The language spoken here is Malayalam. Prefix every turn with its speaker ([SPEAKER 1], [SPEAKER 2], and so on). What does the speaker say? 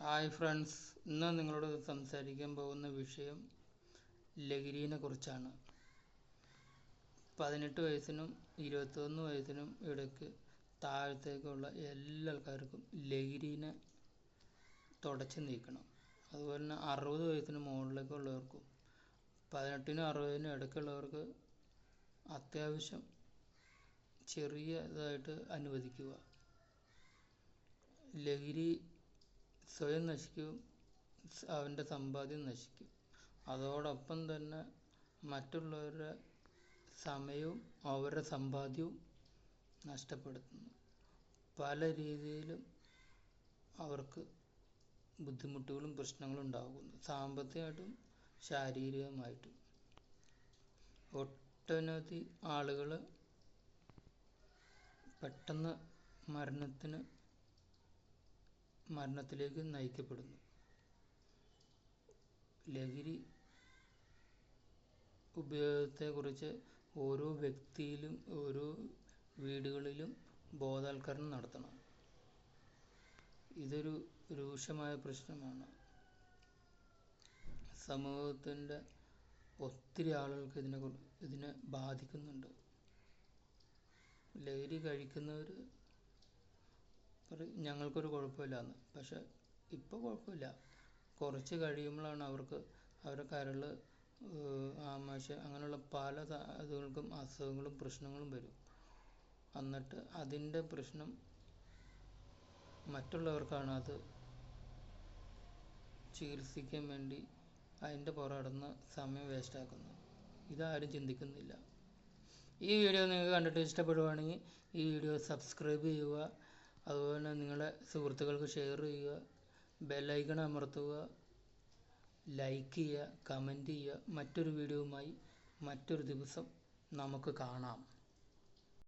[SPEAKER 1] ഹായ് ഫ്രണ്ട്സ്, ഇന്ന് നിങ്ങളോട് സംസാരിക്കാൻ പോകുന്ന വിഷയം ലഹരിയെ കുറിച്ചാണ്. 18 വയസ്സിനും 21 വയസ്സിനും ഇടയ്ക്ക് താഴത്തേക്കുള്ള എല്ലാ ആൾക്കാർക്കും ലഹരിയെ തുടച്ചു നീക്കണം. അതുപോലെ തന്നെ 60 വയസ്സിന് മുകളിലേക്കുള്ളവർക്കും 18നും 60നും ഇടയ്ക്കുള്ളവർക്ക് അത്യാവശ്യം ചെറിയതായിട്ട് അനുവദിക്കുക. ലഹരി സ്വയം നശിക്കും, അവൻ്റെ സമ്പാദ്യം നശിക്കും. അതോടൊപ്പം തന്നെ മറ്റുള്ളവരുടെ സമയവും അവരുടെ സമ്പാദ്യവും നഷ്ടപ്പെടുത്തുന്നു. പല രീതിയിലും അവർക്ക് ബുദ്ധിമുട്ടുകളും പ്രശ്നങ്ങളും ഉണ്ടാകുന്നു, സാമ്പത്തികമായിട്ടും ശാരീരികമായിട്ടും. ഒട്ടനവധി ആളുകൾ പെട്ടെന്ന് മരണത്തിലേക്ക് നയിക്കപ്പെടുന്നു. ലഹരി ഉപയോഗത്തെക്കുറിച്ച് ഓരോ വ്യക്തിയിലും ഓരോ വീടുകളിലും ബോധവൽക്കരണം നടത്തണം. ഇതൊരു രൂക്ഷമായ പ്രശ്നമാണ്. സമൂഹത്തിൻ്റെ ഒത്തിരി ആളുകൾക്ക് ഇതിനെ ബാധിക്കുന്നുണ്ട്. ലഹരി കഴിക്കുന്നവർ ഞങ്ങൾക്കൊരു കുഴപ്പമില്ലാന്ന്, പക്ഷെ ഇപ്പോൾ കുഴപ്പമില്ല. കുറച്ച് കഴിയുമ്പോഴാണ് അവർക്ക് അവരുടെ കരൾ, ആമാശയം അങ്ങനെയുള്ള പല ഇതുകൾക്കും അസുഖങ്ങളും പ്രശ്നങ്ങളും വരും. എന്നിട്ട് അതിൻ്റെ പ്രശ്നം മറ്റുള്ളവർക്കാണ്. അത് ചികിത്സിക്കാൻ വേണ്ടി അതിൻ്റെ പുറകിടന്ന് സമയം വേസ്റ്റാക്കുന്നത്. ഇതാരും ചിന്തിക്കുന്നില്ല. ഈ വീഡിയോ നിങ്ങൾക്ക് കണ്ടിട്ട് ഇഷ്ടപ്പെടുകയാണെങ്കിൽ ഈ വീഡിയോ സബ്സ്ക്രൈബ് ചെയ്യുക. അതുപോലെ തന്നെ നിങ്ങളുടെ സുഹൃത്തുക്കൾക്ക് ഷെയർ ചെയ്യുക, ബെല്ലൈക്കൺ അമർത്തുക, ലൈക്ക് ചെയ്യുക, കമൻറ്റ് ചെയ്യുക. മറ്റൊരു വീഡിയോയുമായി മറ്റൊരു ദിവസം നമുക്ക് കാണാം.